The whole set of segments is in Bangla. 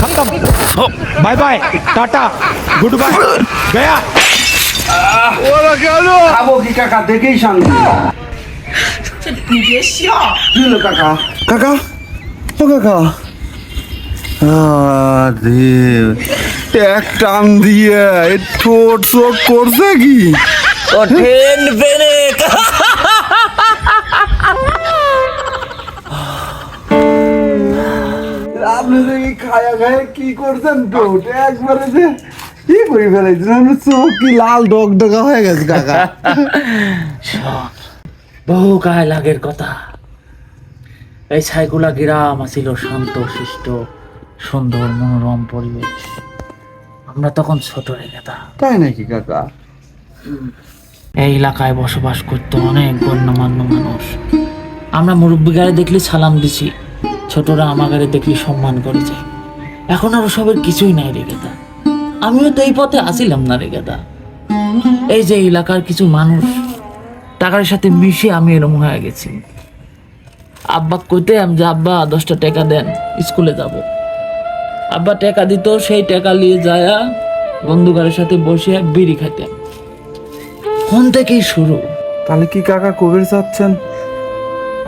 खत्म बाय बाय टाटा गुड बाय गया ওরা কেন খাবো কি কাকা দেখেই শান্তি 你别笑。 কি হলো কাকা কাকা ও কাকা আরে এক টান দিয়ে এ ঠোঁট চোখ করছে কি ওঠেন বেনেক আপনি যে কি খায়া খায়া কি করছেন ঠোঁট একবারে যে কি করে ফেলাইছেন চোখ কি লাল ডগডগা হয়ে গেছে কাকা বহু কাল আগের কথা এই ছাইকুলা গ্রাম ছিল শান্ত শিষ্ট সুন্দর মনোরম পরিবেশ আমরা তখন ছোট রেখেতা তাই নাকি কাকা এই এলাকায় বসবাস করতো অনেক গণ্যমান্য মানুষ আমরা মুরব্বী গাড়ি দেখলে সালাম দিছি ছোটরা আমার গাড়ি দেখলে সম্মান করেছে এখন আর সবের কিছুই নাই রেখেতা আমিও তো এই পথে আসিলাম না রেখেতা এই যে এলাকার কিছু মানুষ টাকার সাথে মিশে আমি এরম হয়ে গেছি আব্বা কইতে আমি যে আব্বা 10টা টাকা দেন স্কুলে যাব আব্বা টাকা দিত সেই টাকা নিয়ে যায়া বন্ধুগারের সাথে বসে বিড়ি খাইতাম কোন থেকেই শুরু তাহলে কি কাকা কবির চাচ্ছেন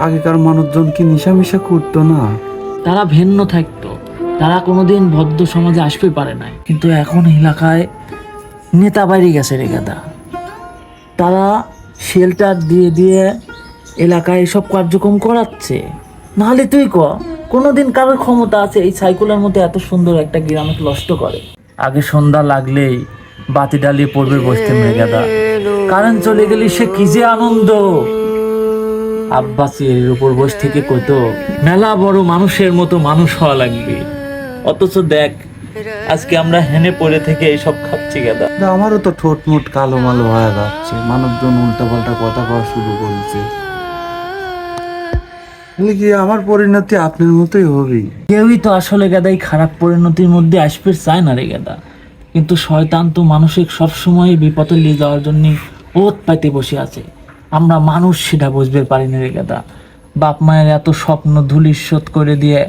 আগেকার মানুষজন কি নিশা করতো না তারা ভিন্ন থাকতো তারা কোনোদিন ভদ্র সমাজে আসতে পারে নাই কিন্তু এখন এলাকায় নেতা বাইরে গেছে রে গাদা তারা শেল্টার দিয়ে দিয়ে এলাকায় এসব কার্যক্রম করাচ্ছে নাহলে তুই কোনোদিন কারোর ক্ষমতা আছে এই সাইকেলের মধ্যে এত সুন্দর একটা গ্রামকে নষ্ট করে আগে সন্ধ্যা লাগলেই বাতি ডালিয়ে পড়বে বসতে মেঘাদা কারেন্ট চলে গেলে সে কি যে আনন্দ আব্বাসি এর উপর বসে থেকে কইতো মেলা বড় মানুষের মতো মানুষ হওয়া লাগবে অথচ দেখ আজকে আমরা হেনে পড়ে থেকে এইসব খাচ্ছি গাদা আমারও তো ঠোঁট মুট কালো মালো হয়ে যাচ্ছে মানুষজন উল্টা পাল্টা কথা কওয়া শুরু করেছে কি আমার পরিণতি আপনার মতোই হবে কেউই তো আসলে গাদাই খারাপ পরিণতির মধ্যে আসবে চায় না রে গাদা কিন্তু শয়তান তো মানুষের সবসময় বিপদে নিয়ে যাওয়ার জন্য ওত পাইতে বসে আছে আমরা মানুষ সেটা বুঝতে পারি না রে গাদা বাপ মায়ের এত স্বপ্ন ধুলিস্বোধ করে দিয়ে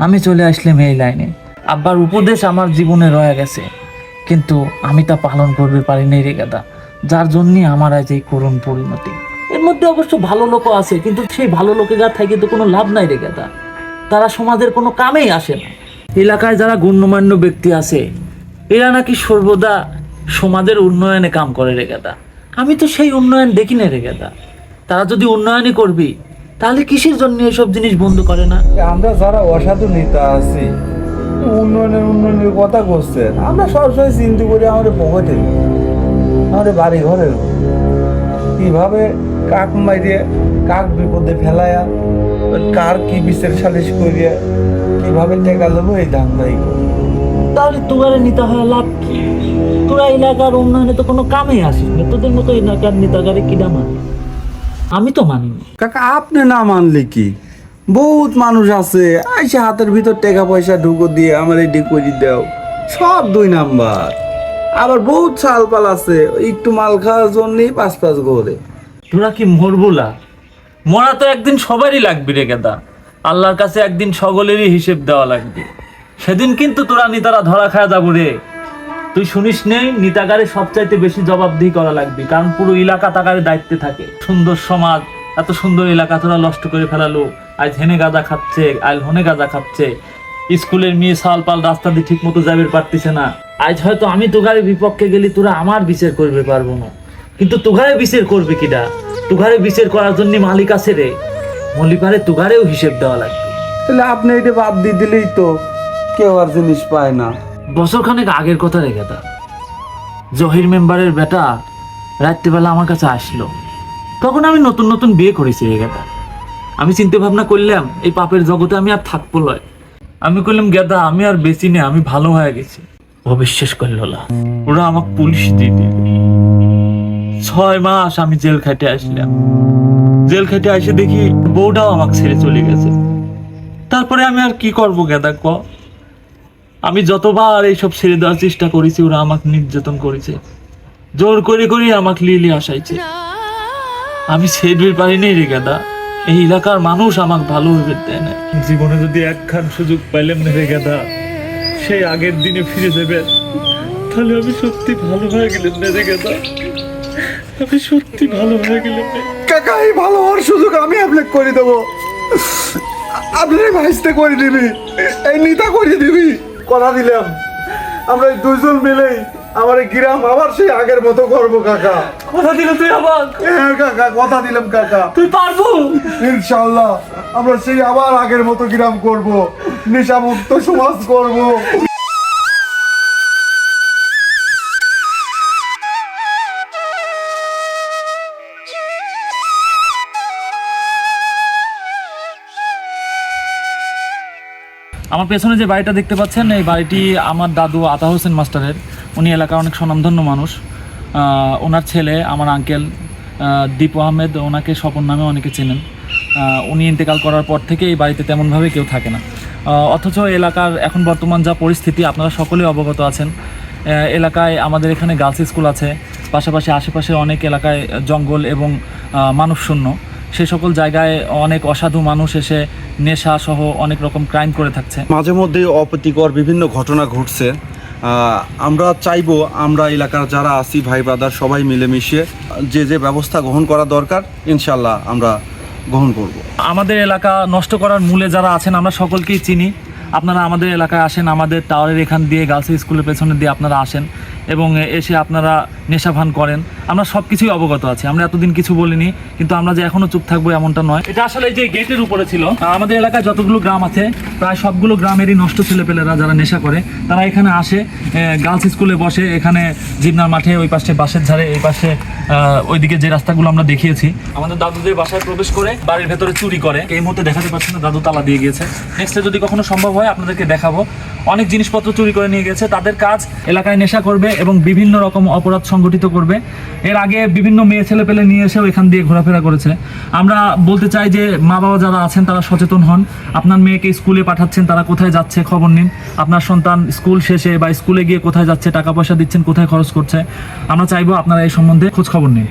আমি চলে আসলাম এই লাইনে আব্বার উপদেশ আমার জীবনে রয়ে গেছে কিন্তু আমি তা পালন করতে পারি নাই রে গাদা যার জন্যই আমার আজ এই করুণ পরিণতি এর মধ্যে অবশ্য ভালো লোকও আছে কিন্তু সেই ভালো লোকেরা থেকে তো কোনো লাভ নাই রে গাদা তারা সমাজের কোনো কামেই আসে না এলাকায় যারা গণ্যমান্য ব্যক্তি আছে এরা নাকি সর্বদা সমাজের উন্নয়নে কাম করে রে গাদা আমি তো সেই উন্নয়ন দেখি না রে গাদা তারা যদি উন্নয়নই করবি তাহলে কিসের জন্য এসব জিনিস বন্ধ করে না আমরা যারা অসাধু নেতা আছি উন্নয়নের কথা করছেন আমরা সবসময় চিন্তা করি আমাদের পকেটে আমাদের বাড়ি ঘরের কিভাবে কাক মারিয়ে কাক বিপদে ফেলায়া কার কি বিচার সালিশ করিয়া কিভাবে টেকা দেবো এই ধান্দাই করি তাহলে তোগারে নিতে হয় লাভ কি তোরা এলাকার উন্নয়নে তো কোনো কামেই আসিস না তোদের মতো এলাকার নেতাগারে কিনা মানে আমি তো মানি না কাকা আপনি না মানলে কি বহুত মানুষ আছে আইসা হাতের ভিতর টাকা পয়সা ঢুকো দিয়ে আমার এই করে দাও সব 2 নাম্বার আবার বহুত চালপাল আছে একটু মাল খাওয়ার জন্যই 5 ঘরে তোরা কি মরবুলা মরা তো একদিন সবারই লাগবে রে গাদা আল্লাহর কাছে একদিন সকলেরই হিসেব দেওয়া লাগবে সেদিন কিন্তু তোরা নেতারা ধরা খাওয়া যাবো রে তুই শুনিস নেই নেতাগারে সবচাইতে বেশি জবাবদিহি করা লাগবে কারণ পুরো এলাকা তাকারে দায়িত্বে থাকে সুন্দর সমাজ এত সুন্দর এলাকা তোরা নষ্ট করে ফেলালো আজ হেনে গাঁজা খাচ্ছে আজ হনে গাঁজা খাচ্ছে স্কুলের মেয়ে সাল পাল রাস্তা দিয়ে ঠিক মতো যাবে পারতেছে না আজ হয়তো আমি তোগারে বিপক্ষে গেলি তোরা আমার বিচার করবে পারবো না কিন্তু তোগারে বিচার করবে কিনা তোগারে বিচার করার জন্য মালিক আছে রে মলিপারে তোগারেও হিসেব দেওয়া লাগবে তাহলে আপনি এটা বাদ দিয়ে দিলেই তো কেউ আর জিনিস পায় না বছর খানেক আগের কথা রেখে তা জহির মেম্বারের বেটা রাত্রিবেলা আমার কাছে আসলো তখন আমি নতুন নতুন বিয়ে করেছি রে গেদা আমি চিন্তা ভাবনা করলাম এই পাপের জগতে আমি আর থাকবো লয় আমি করলাম গেদা আমি আর বেশি নেই আমি ভালো হয়ে গেছি ও বিশ্বাস করলো না ওরা আমাকে পুলিশ দিয়ে দিল 6 মাস আমি জেল খাটে আসলাম জেল খাটে এসে দেখি বউটাও আমাকে ছেড়ে চলে গেছে তারপরে আমি আর কি করবো গেদা ক আমি যতবার এইসব ছেড়ে দেওয়ার চেষ্টা করেছি ওরা আমাকে নির্যাতন করেছে জোর করে করে আমাকে লিয়ে আসাইছে আমি ছেড়ে পারিনি রে গাদা এই এলাকার মানুষ আমাকে ভালোভাবে দেয় না। জীবনে যদি একখান সুযোগ পাইলাম না রে গাদা, সেই আগের দিনে ফিরে যাবে, তাহলে আমি সত্যি ভালো হয়ে গেলাম না রে গাদা, আমি সত্যি ভালো হয়ে গেলাম না। কাকা এই ভালো হওয়ার সুযোগ আমি আপনাকে করে দেবো, আপনি ভাইসতে করে দিবি, এই নিতা করে দিবি। কথা দিলাম আমরা এই দুইজন মিলেই আমার এই গ্রাম আবার সেই আগের মতো করবো কাকা। কথা দিল তুই আমার? হ্যাঁ কাকা কথা দিলাম কাকা, তুই পারবো? ইনশাআল্লাহ আমরা সেই আবার আগের মতো গ্রাম করব, নেশামুক্ত সমাজ করব। আমার পেছনে যে বাড়িটা দেখতে পাচ্ছেন, এই বাড়িটি আমার দাদু আতা হোসেন মাস্টারের। উনি এলাকার অনেক স্বনামধন্য মানুষ। ওনার ছেলে আমার আঙ্কেল দীপু আহমেদ, ওনাকে স্বপন নামে অনেকে চেনেন। উনি ইন্তেকাল করার পর থেকে এই বাড়িতে তেমনভাবে কেউ থাকে না। অথচ এলাকার এখন বর্তমান যা পরিস্থিতি আপনারা সকলেই অবগত আছেন। এলাকায় আমাদের এখানে গার্লস স্কুল আছে, পাশাপাশি আশেপাশে অনেক এলাকায় জঙ্গল এবং মানুষ শূন্য। সে সকল জায়গায় অনেক অসাধু মানুষ এসে নেশা সহ অনেক রকম ক্রাইম করে থাকছে। মাঝে মধ্যে অপ্রীতিকর বিভিন্ন ঘটনা ঘটছে। আমরা চাইবো আমরা এলাকার যারা আছি ভাই ব্রাদার সবাই মিলেমিশে যে যে ব্যবস্থা গ্রহণ করা দরকার ইনশাল্লাহ আমরা গ্রহণ করব। আমাদের এলাকা নষ্ট করার মূলে যারা আছেন আমরা সকলকেই চিনি। আপনারা আমাদের এলাকায় আসেন, আমাদের টাওয়ারের এখান দিয়ে গার্লস স্কুলের পেছনে দিয়ে আপনারা আসেন এবং এসে আপনারা নেশাভান করেন। আমরা সব কিছুই অবগত আছি, আমরা এতদিন কিছু বলিনি, কিন্তু আমরা যে এখনো চুপ থাকবো এমনটা নয়। এটা আসলে যে গেটের উপরে ছিল। আমাদের এলাকায় যতগুলো গ্রাম আছে প্রায় সবগুলো গ্রামেরই নষ্ট ছেলেপেলেরা যারা নেশা করে তারা এখানে আসে, গার্লস স্কুলে বসে, এখানে জিমনার মাঠে, ওই পাশে বাঁশের ধারে, এই পাশে ওইদিকে যে রাস্তাগুলো আমরা দেখিয়েছি। আমাদের দাদুদের বাসায় প্রবেশ করে বাড়ির ভেতরে চুরি করে। এই মুহূর্তে দেখাতে পাচ্ছি না, দাদু তালা দিয়ে গিয়েছে। নেক্সটে যদি কখনো সম্ভব হয় আপনাদেরকে দেখাবো। অনেক জিনিসপত্র চুরি করে নিয়ে গেছে। তাদের কাজ এলাকায় নেশা করবে এবং বিভিন্ন রকম অপরাধ সংগঠিত করবে। এর আগে বিভিন্ন মেয়ে ছেলে পেলে নিয়ে এসেও এখান দিয়ে ঘোরাফেরা করেছে। আমরা বলতে চাই যে মা বাবা যারা আছেন তারা সচেতন হন। আপনার মেয়েকে স্কুলে পাঠাচ্ছেন, তারা কোথায় যাচ্ছে খবর নিন। আপনার সন্তান স্কুল শেষে বা স্কুলে গিয়ে কোথায় যাচ্ছে, টাকা পয়সা দিচ্ছেন, কোথায় খরচ করছে, আমরা চাইবো আপনারা এই সম্বন্ধে খোঁজ খবর নিন।